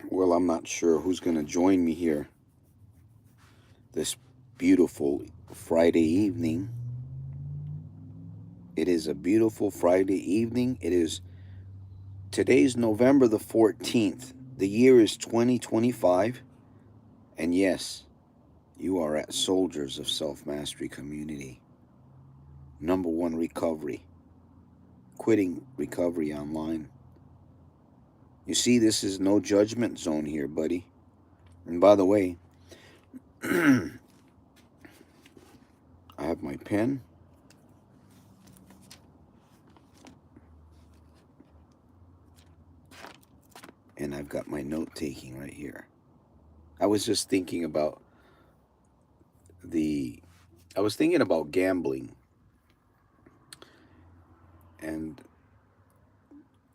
Well, I'm not sure who's going to join me here this beautiful Friday evening. It is a beautiful Friday evening. Today's November the 14th. The year is 2025. And yes, you are at Soldiers of Self-Mastery Community. Number one recovery. Quitting recovery online. You see, this is no judgment zone here, buddy. And by the way, I have my pen. And I've got my note taking right here. I was just thinking about the I was thinking about gambling, and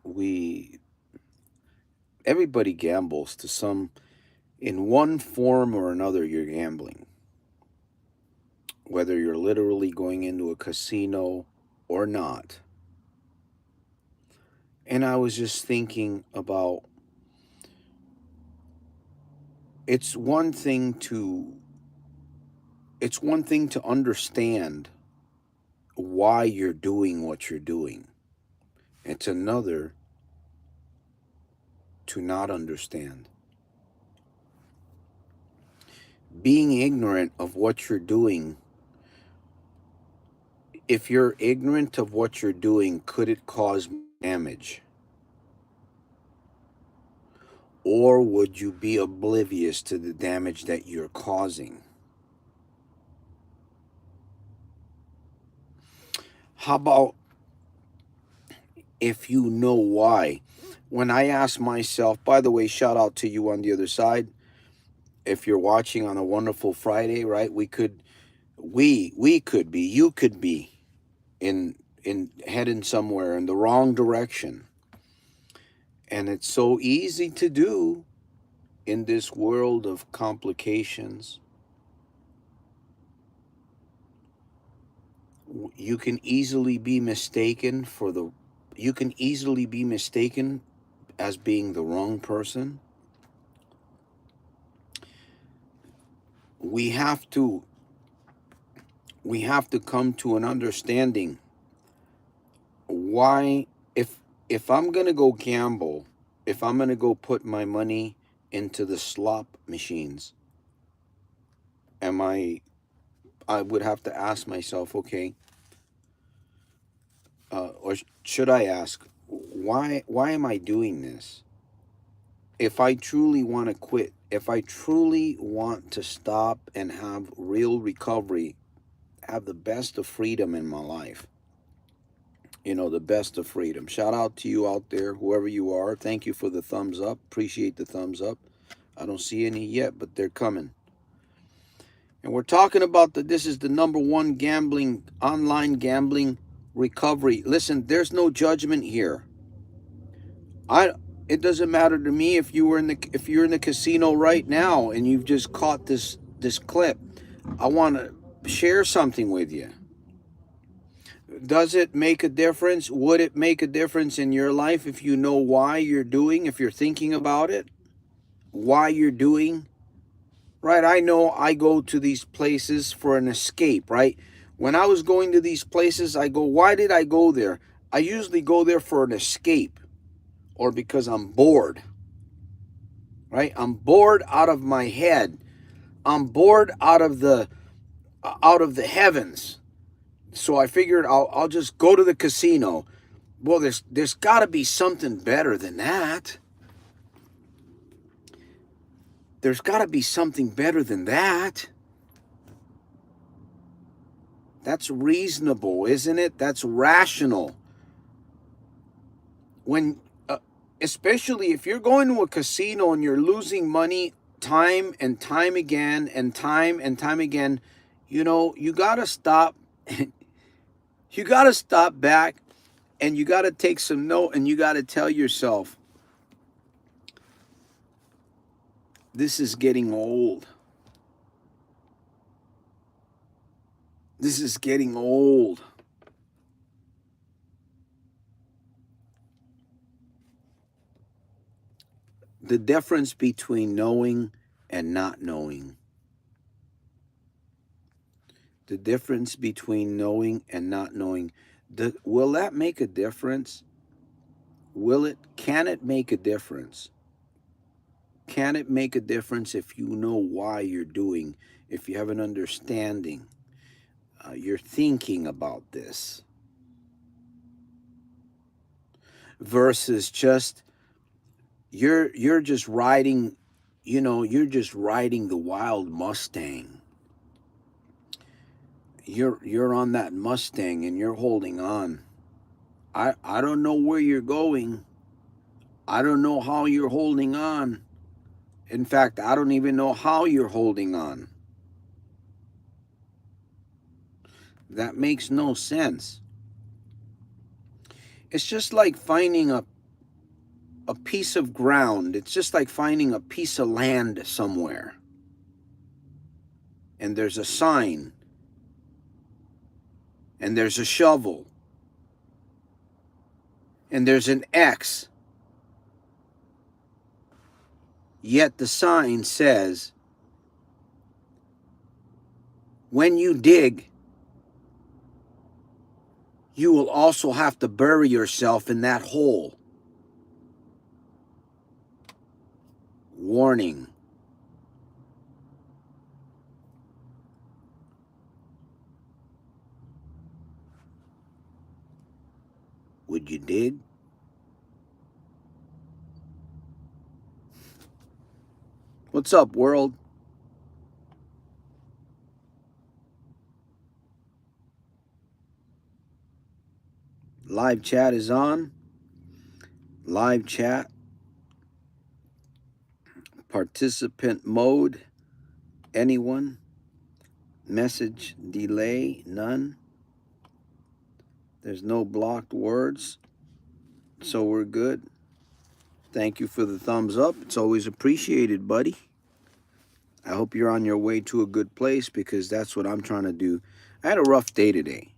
we everybody gambles to some in one form or another. You're gambling, whether you're literally going into a casino or not. And I was just thinking about, it's one thing to it's one thing to understand why you're doing what you're doing. It's another to not understand. Being ignorant of what you're doing, if you're ignorant of what you're doing, could it cause damage? Or would you be oblivious to the damage that you're causing? How about if you know why? When I ask myself, by the way, shout out to you on the other side. If you're watching on a wonderful Friday, right? We could be, you could be in heading somewhere in the wrong direction. And it's so easy to do in this world of complications. You can easily be mistaken as being the wrong person. We have to come to an understanding why, if I'm going to go gamble, if I'm going to go put my money into the slot machines, I would have to ask myself, okay, or should I ask, why am I doing this? If I truly want to quit, if I truly want to stop and have real recovery, have the best of freedom in my life, the best of freedom. Shout out to you out there, whoever you are. Thank you for the thumbs up. Appreciate the thumbs up. I don't see any yet, but they're coming. And we're talking about this is the number one online gambling recovery. Listen, there's no judgment here. It doesn't matter to me if you're in the casino right now and you've just caught this clip. I want to share something with you. Does it make a difference? Would it make a difference in your life if you know why you're doing, if you're thinking about it, why you're doing? Right? I know I go to these places for an escape, right? When I was going to these places, I go, why did I go there? I usually go there for an escape or because I'm bored, right? I'm bored out of my head. I'm bored out of the heavens. So I figured I'll just go to the casino. Well, there's got to be something better than that. There's got to be something better than that. That's reasonable, isn't it? That's rational. When, especially if you're going to a casino and you're losing money time and time again and time again, you got to stop. You got to stop back and you got to take some note and you got to tell yourself, this is getting old. This is getting old. The difference between knowing and not knowing. The difference between knowing and not knowing. Will that make a difference? Can it make a difference? Can it make a difference if you know why you're doing, if you have an understanding, you're thinking about this, versus just you're just riding, you're just riding the wild Mustang. You're on that Mustang and you're holding on. I don't know where you're going. I don't know how you're holding on. In fact, I don't even know how you're holding on. That makes no sense. It's just like finding a piece of ground. It's just like finding a piece of land somewhere. And there's a sign. And there's a shovel. And there's an X. Yet the sign says, when you dig, you will also have to bury yourself in that hole. Warning. Would you dig? What's up, world? Live chat is on. Live chat. Participant mode. Anyone? Message delay? None. There's no blocked words. So we're good. Thank you for the thumbs up. It's always appreciated, buddy. I hope you're on your way to a good place, because that's what I'm trying to do. I had a rough day today.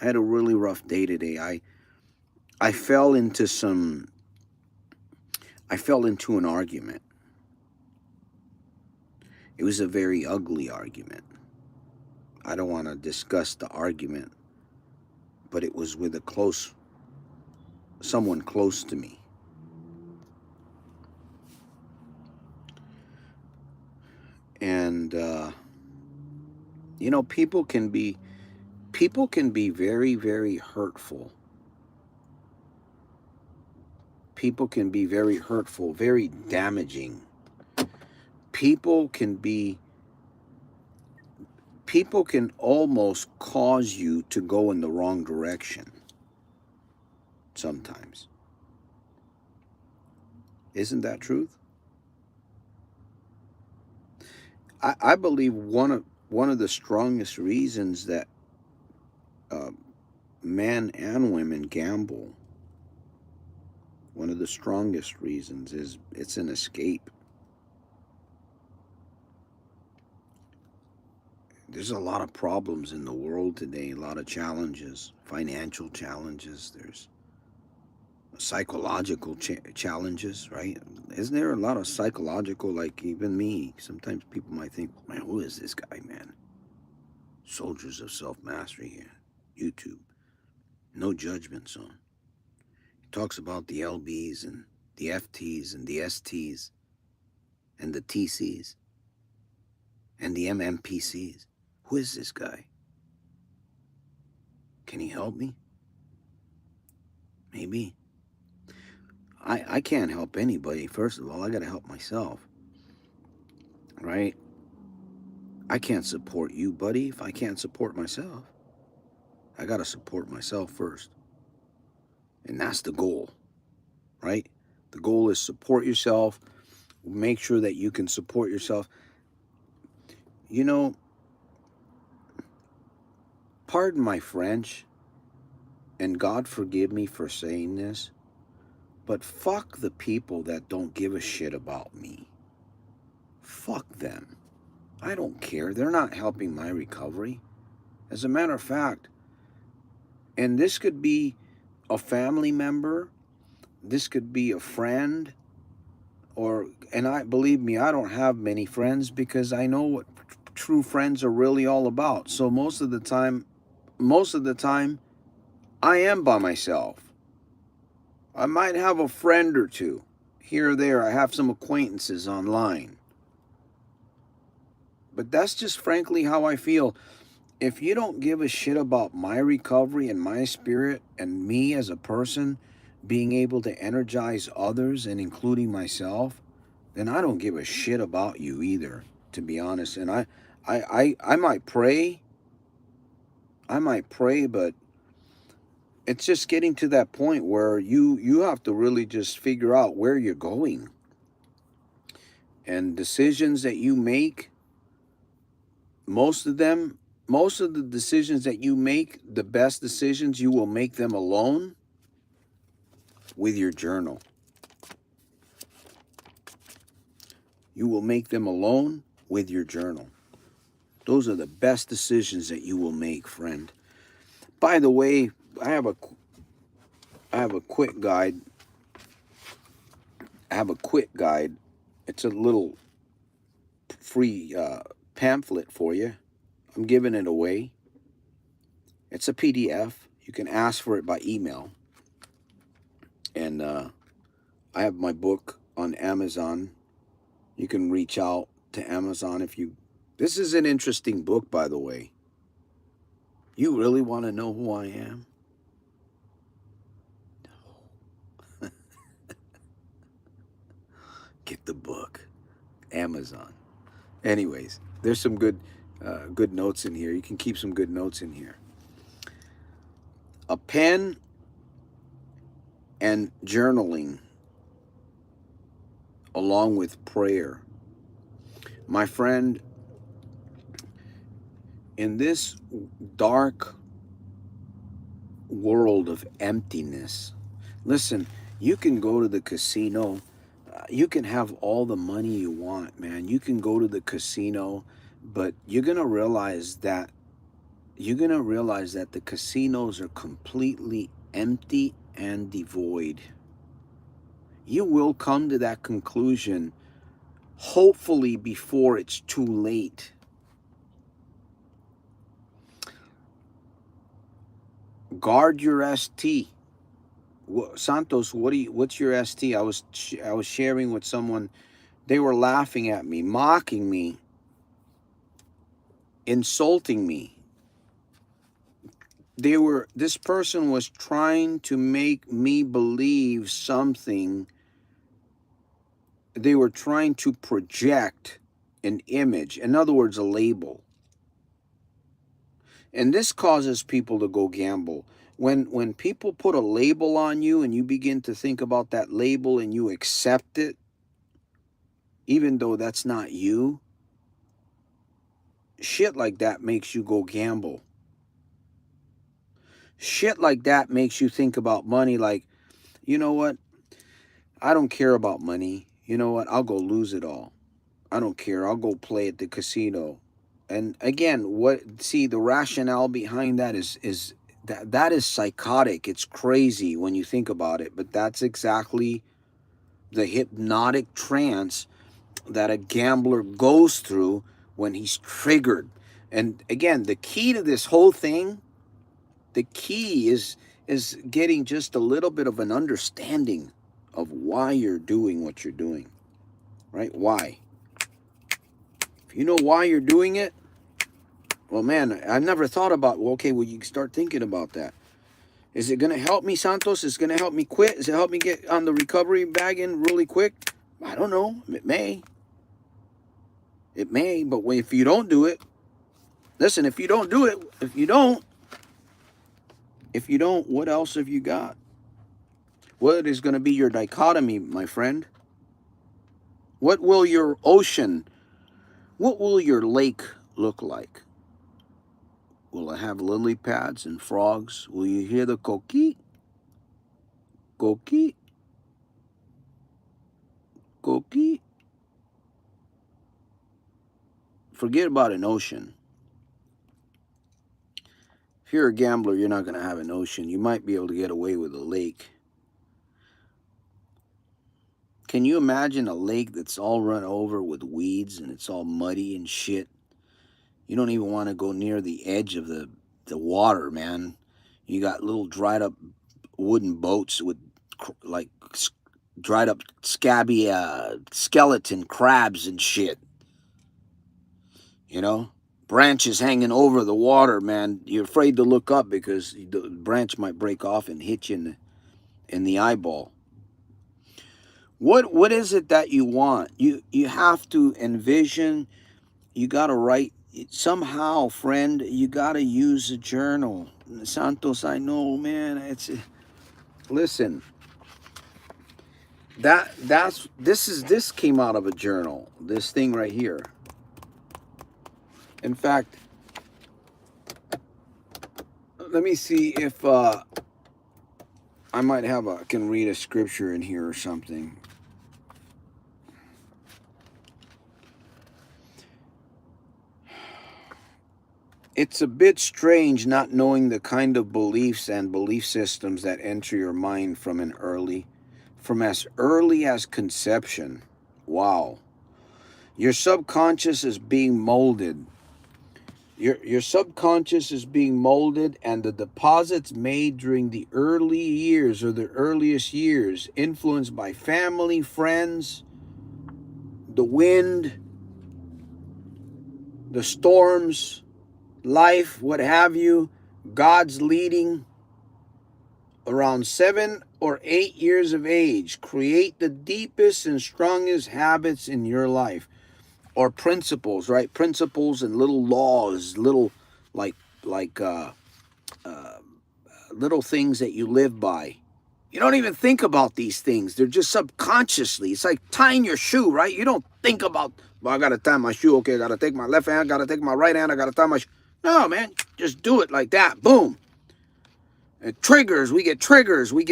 I had a really rough day today. I fell into an argument. It was a very ugly argument. I don't want to discuss the argument, but it was with someone close to me. And people can be very, very hurtful. People can be very hurtful, very damaging. People can almost cause you to go in the wrong direction sometimes. Isn't that truth? I believe one of the strongest reasons that men and women gamble, one of the strongest reasons, is it's an escape. There's a lot of problems in the world today, a lot of challenges, financial challenges. There's psychological challenges, right? Isn't there a lot of psychological, like even me? Sometimes people might think, man, who is this guy, man? Soldiers of Self-Mastery here, YouTube. No judgment zone. He talks about the LBs and the FTs and the STs and the TCs and the MMPCs. Who is this guy? Can he help me? Maybe. I can't help anybody. First of all, I got to help myself. Right? I can't support you, buddy, if I can't support myself. I got to support myself first. And that's the goal. Right? The goal is support yourself. Make sure that you can support yourself. Pardon my French, and God forgive me for saying this, but fuck the people that don't give a shit about me. Fuck them. I don't care. They're not helping my recovery. As a matter of fact, and this could be a family member, this could be a friend, believe me, I don't have many friends because I know what true friends are really all about. So most of the time, I am by myself. I might have a friend or two here or there. I have some acquaintances online. But that's just frankly how I feel. If you don't give a shit about my recovery and my spirit and me as a person being able to energize others and including myself, then I don't give a shit about you either, to be honest. And I might pray. I might pray, but it's just getting to that point where you have to really just figure out where you're going. And decisions that you make, most of them, most of the decisions that you make, the best decisions, you will make them alone with your journal. You will make them alone with your journal. Those are the best decisions that you will make, friend. By the way, I have a quick guide. I have a quick guide. It's a little free pamphlet for you. I'm giving it away. It's a PDF. You can ask for it by email. And I have my book on Amazon. You can reach out to Amazon if you... This is an interesting book, by the way. You really want to know who I am? Get the book. Amazon. Anyways, there's some good notes in here. You can keep some good notes in here. A pen and journaling along with prayer. My friend, in this dark world of emptiness, listen, you can go to the casino. You can have all the money you want, man. You can go to the casino, but you're going to realize that the casinos are completely empty and devoid. You will come to that conclusion, hopefully before it's too late. Guard your ST. Santos, what's your ST? I was sharing with someone. They were laughing at me, mocking me, insulting me. This person was trying to make me believe something. They were trying to project an image, in other words, a label. And this causes people to go gamble. When people put a label on you and you begin to think about that label and you accept it, even though that's not you, shit like that makes you go gamble. Shit like that makes you think about money like, you know what? I don't care about money. You know what? I'll go lose it all. I don't care. I'll go play at the casino. And again, the rationale behind that is that is psychotic. It's crazy when you think about it, but that's exactly the hypnotic trance that a gambler goes through when he's triggered. And again, the key to this whole thing, the key is getting just a little bit of an understanding of why you're doing what you're doing. Right? Why? If you know why you're doing it, well, man, I never thought about, well, okay, well, you start thinking about that. Is it going to help me, Santos? Is it going to help me quit? Is it help me get on the recovery wagon really quick? I don't know. It may. It may, but if you don't do it, listen, if you don't, what else have you got? What is going to be your dichotomy, my friend? What will your lake look like? Will it have lily pads and frogs? Will you hear the coqui? Coqui? Coqui? Forget about an ocean. If you're a gambler, you're not going to have an ocean. You might be able to get away with a lake. Can you imagine a lake that's all run over with weeds and it's all muddy and shit? You don't even want to go near the edge of the water, man. You got little dried up wooden boats with like dried up scabby skeleton crabs and shit. You know, branches hanging over the water, man. You're afraid to look up because the branch might break off and hit you in the eyeball. What is it that you want? You have to envision. You got to write somehow, friend. You got to use a journal. Santos, I know, man. Listen. This came out of a journal. This thing right here. In fact, let me see if I can read a scripture in here or something. It's a bit strange not knowing the kind of beliefs and belief systems that enter your mind from as early as conception. Wow. Your subconscious is being molded. Your subconscious is being molded, and the deposits made during the early years or the earliest years, influenced by family, friends, the wind, the storms, life, what have you, God's leading. Around 7 or 8 years of age, create the deepest and strongest habits in your life, or principles, right? Principles and little laws, little like little things that you live by. You don't even think about these things. They're just subconsciously. It's like tying your shoe, right? You don't think about, well, I got to tie my shoe. Okay, I got to take my left hand, got to take my right hand, I got to tie my shoe. No, man, just do it like that. Boom. It triggers. We get triggers. We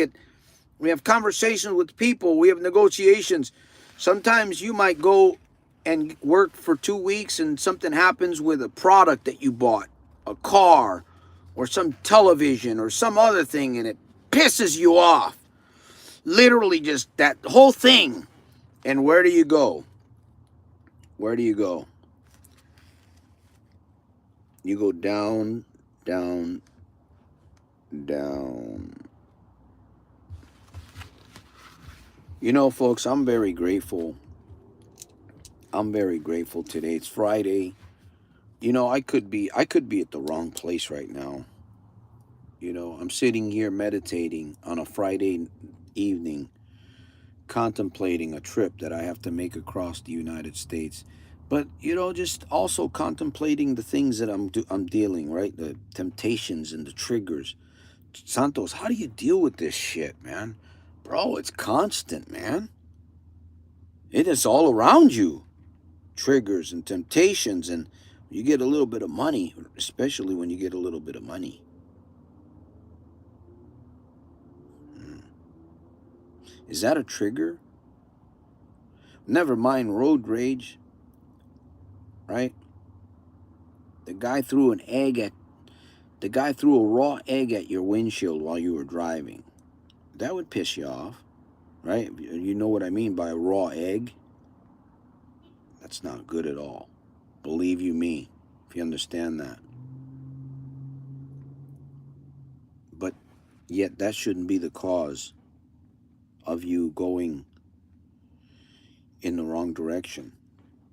have conversations with people. We have negotiations. Sometimes you might go and work for 2 weeks and something happens with a product that you bought, a car or some television or some other thing, and it pisses you off. Literally just that whole thing. And where do you go? Where do you go? You go down, down, down. You know, folks, I'm very grateful. I'm very grateful today. It's Friday. You know, I could be at the wrong place right now. You know, I'm sitting here meditating on a Friday evening, contemplating a trip that I have to make across the United States. But, you know, just also contemplating the things that I'm dealing, right? The temptations and the triggers. Santos, how do you deal with this shit, man? Bro, it's constant, man. It is all around you. Triggers and temptations, and you get a little bit of money, especially when you get a little bit of money. Is that a trigger? Never mind road rage, right? The guy threw a raw egg at your windshield while you were driving. That would piss you off, right? You know what I mean by a raw egg? That's not good at all. Believe you me, if you understand that. But yet that shouldn't be the cause of you going in the wrong direction.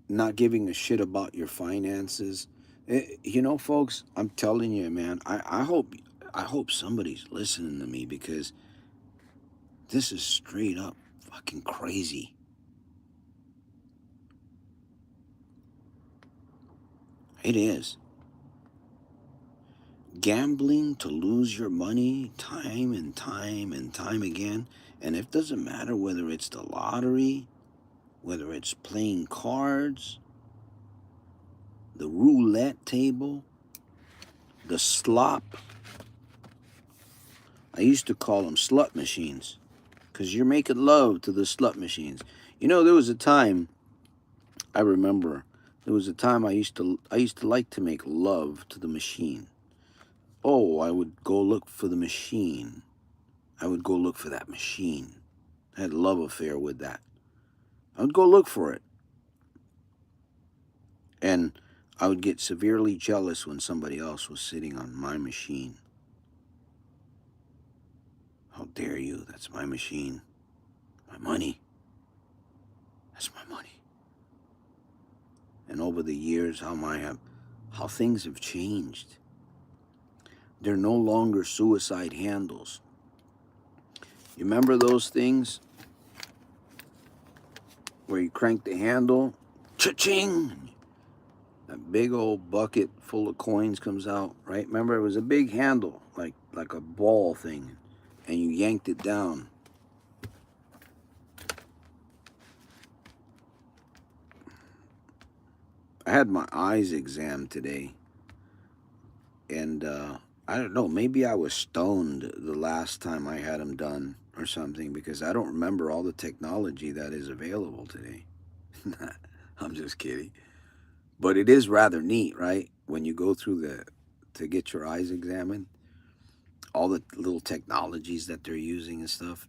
Not giving a shit about your finances. You know, folks, I'm telling you, man, I hope somebody's listening to me, because this is straight up fucking crazy. It is. Gambling to lose your money time and time and time again. And it doesn't matter whether it's the lottery, whether it's playing cards, the roulette table, the slot. I used to call them slut machines, because you're making love to the slut machines. You know, there was a time, I remember, there was a time I used to like to make love to the machine. Oh, I would go look for the machine. I would go look for that machine. I had a love affair with that. I would go look for it. And I would get severely jealous when somebody else was sitting on my machine. How dare you? That's my machine. My money. That's my money. And over the years, how things have changed. They're no longer suicide handles. You remember those things where you crank the handle, cha-ching, that big old bucket full of coins comes out, right? Remember, it was a big handle, like a ball thing, and you yanked it down. I had my eyes examined today, and I don't know, maybe I was stoned the last time I had them done or something, because I don't remember all the technology that is available today. I'm just kidding. But it is rather neat, right? When you go through to get your eyes examined, all the little technologies that they're using and stuff,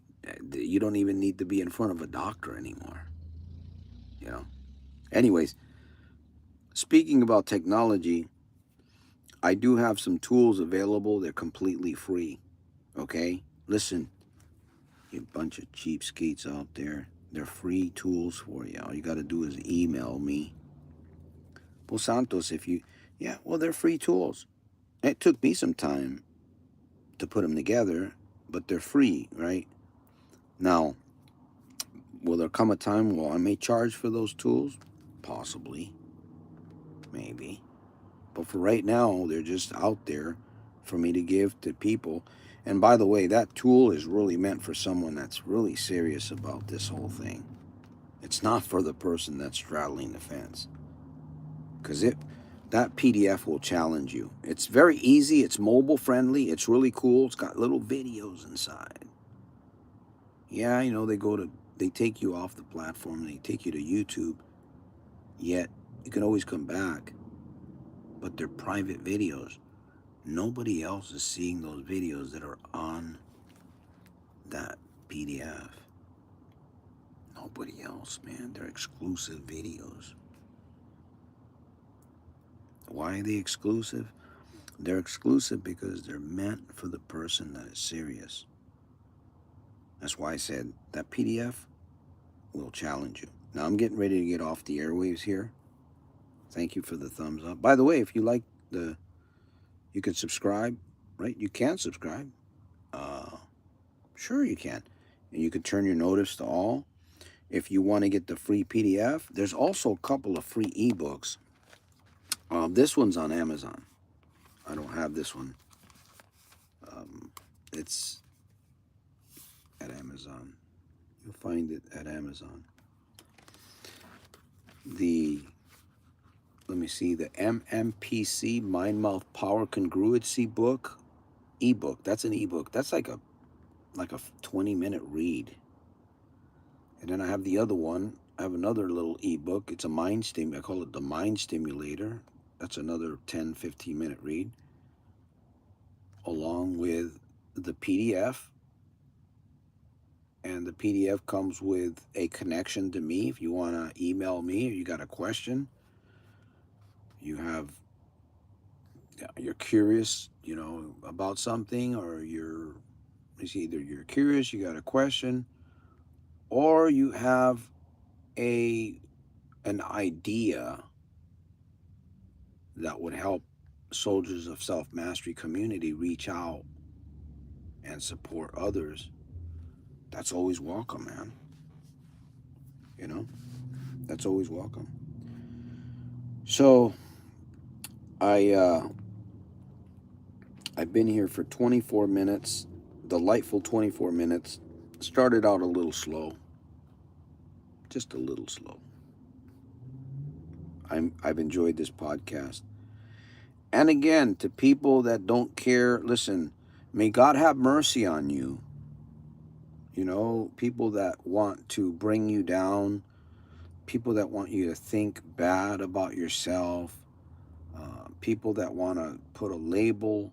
you don't even need to be in front of a doctor anymore, you know? Anyways, speaking about technology, I do have some tools available. They're completely free, okay? Listen, you bunch of cheapskates out there. They're free tools for you. All you got to do is email me. Well, Santos, yeah, well, they're free tools. It took me some time to put them together, but they're free, right? Now, will there come a time where I may charge for those tools? Possibly, maybe. But for right now, they're just out there for me to give to people. And by the way, that tool is really meant for someone that's really serious about this whole thing. It's not for the person that's straddling the fence. Because that PDF will challenge you. It's very easy, it's mobile friendly, it's really cool, it's got little videos inside. Yeah, they take you off the platform, they take you to YouTube, yet you can always come back. But they're private videos. Nobody else is seeing those videos that are on that PDF. Nobody else, man. They're exclusive videos. Why are they exclusive? They're exclusive because they're meant for the person that is serious. That's why I said that PDF will challenge you. Now I'm getting ready to get off the airwaves here. Thank you for the thumbs up. By the way, if you like you can subscribe, right? You can subscribe. Uh, sure you can. And you can turn your notice to all. If you want to get the free PDF, there's also a couple of free ebooks. This one's on Amazon. I don't have this one. It's at Amazon. You'll find it at Amazon. Let me see, the MMPC, Mind Mouth Power Congruency ebook. That's an ebook. That's like a 20-minute read. And then I have the other one. I have another little ebook. It's a mind stimulator. I call it the Mind Stimulator. That's another 10, 15-minute read, along with the PDF. And the PDF comes with a connection to me. If you want to email me or you got a question, you're curious, about something, or it's either you're curious, you got a question, or you have an idea that would help Soldiers of Self-Mastery community reach out and support others. That's always welcome, man. That's always welcome. So I've been here for 24 minutes, delightful 24 minutes. Started out a little slow, just a little slow. I've enjoyed this podcast. And again, to people that don't care, listen, may God have mercy on you. People that want to bring you down, people that want you to think bad about yourself, people that want to put a label.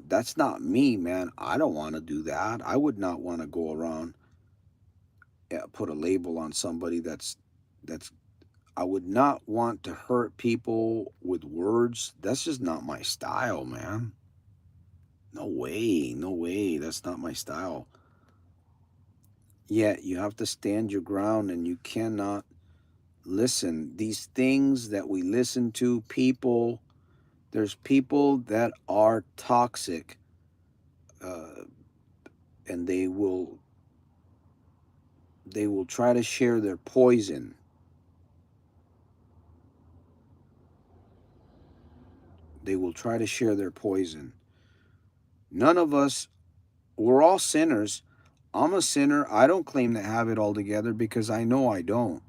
That's not me, man. I don't want to do that. I would not want to go around put a label on somebody. That's I would not want to hurt people with words. That's just not my style, man. No way, no way. That's not my style. Yet you have to stand your ground, and you cannot listen. These things that we listen to, people, there's people that are toxic, and they will try to share their poison. They will try to share their poison. None of us, we're all sinners. I'm a sinner. I don't claim to have it all together because I know I don't.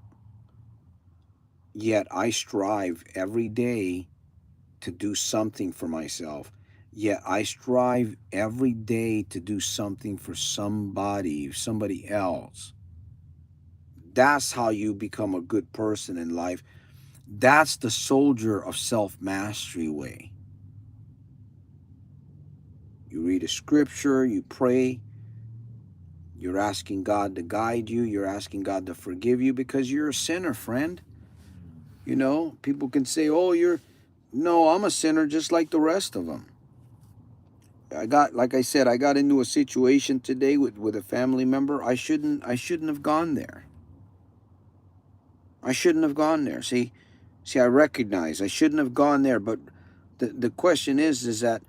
Yet I strive every day to do something for myself. Yet I strive every day to do something for somebody else. That's how you become a good person in life. That's the soldier of self-mastery way. You read a scripture, you pray, you're asking God to guide you, you're asking God to forgive you because you're a sinner, friend. You know, people can say, "Oh, no, I'm a sinner just like the rest of them." Like I said, I got into a situation today with a family member. I shouldn't have gone there. I shouldn't have gone there. See, I recognize I shouldn't have gone there, but the question is that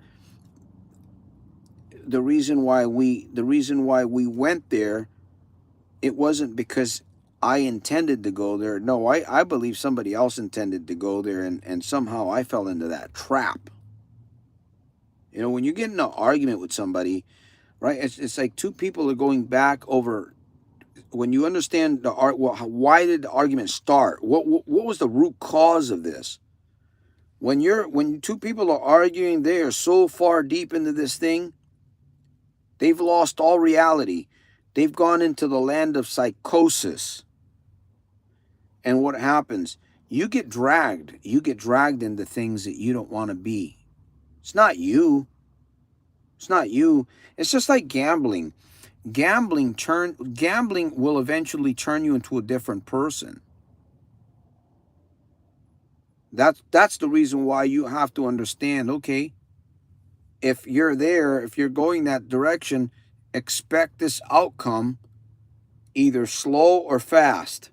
the reason why we went there, it wasn't because I intended to go there. No, I believe somebody else intended to go there, and somehow I fell into that trap. You know, when you get in an argument with somebody, right? It's like two people are going back over. When you understand the art, well, why did the argument start? What was the root cause of this? When two people are arguing, they are so far deep into this thing, they've lost all reality. They've gone into the land of psychosis. And what happens? You get dragged. You get dragged into things that you don't want to be. It's not you. It's not you. It's just like gambling. Gambling will eventually turn you into a different person. That's the reason why you have to understand, okay, if you're going that direction, expect this outcome, either slow or fast,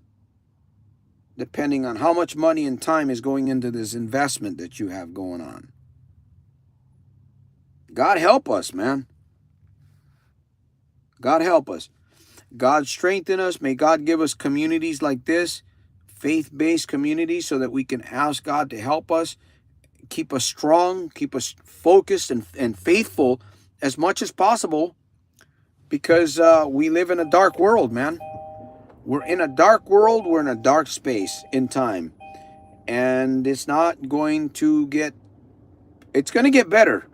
depending on how much money and time is going into this investment that you have going on. God help us, man. God help us. God strengthen us. May God give us communities like this, faith-based communities, so that we can ask God to help us, keep us strong, keep us focused and faithful as much as possible, because we live in a dark world, man. We're in a dark world. We're in a dark space in time. And it's not going to get, it's going to get better.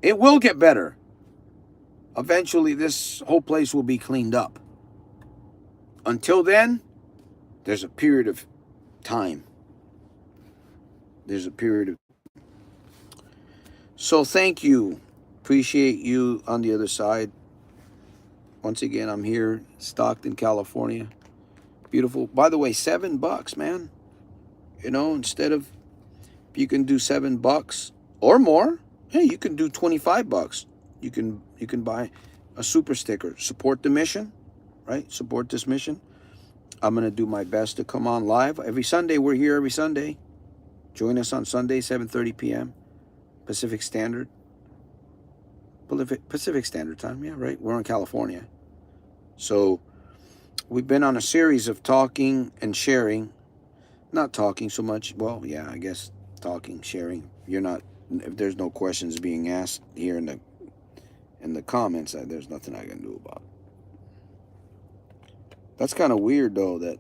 It will get better. Eventually, this whole place will be cleaned up. Until then, there's a period of time. There's a period of. So thank you. Appreciate you on the other side. Once again, I'm here, Stockton, California. Beautiful. By the way, $7, man. You know, instead of, if you can do $7 or more, hey, you can do $25. You can buy a super sticker. Support the mission, right? Support this mission. I'm gonna do my best to come on live every Sunday. We're here every Sunday. Join us on Sunday, 7:30 p.m. Pacific Standard Time. Yeah, right. We're in California, so we've been on a series of talking and sharing. Not talking so much. Well, yeah, I guess talking, sharing. You're not. If there's no questions being asked here in the comments, there's nothing I can do about it. That's kind of weird, though. That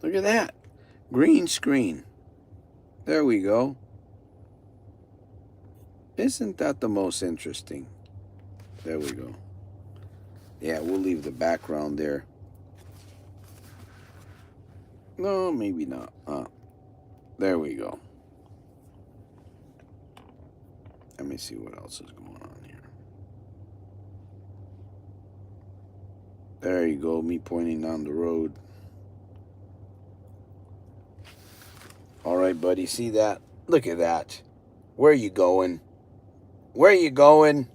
look at that green screen. There we go. Isn't that the most interesting? There we go. Yeah, we'll leave the background there. No, maybe not. There we go. Let me see what else is going on here. There you go, me pointing down the road. All right, buddy, see that? Look at that. Where are you going? Where are you going?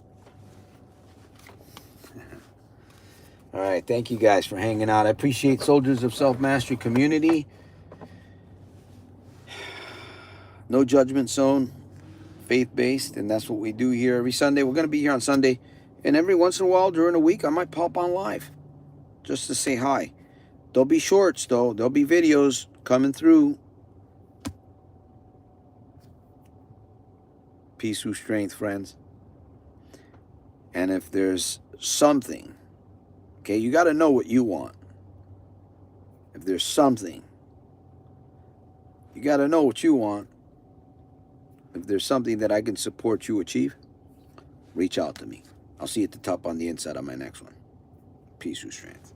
All right, thank you guys for hanging out. I appreciate Soldiers of Self-Mastery community. No judgment zone, faith-based, and that's what we do here every Sunday. We're going to be here on Sunday, and every once in a while during the week, I might pop on live just to say hi. There'll be shorts, though. There'll be videos coming through. Peace through strength, friends. And if there's something, okay, you got to know what you want. If there's something, you got to know what you want. If there's something that I can support you achieve, reach out to me. I'll see you at the top on the inside on my next one. Peace through strength.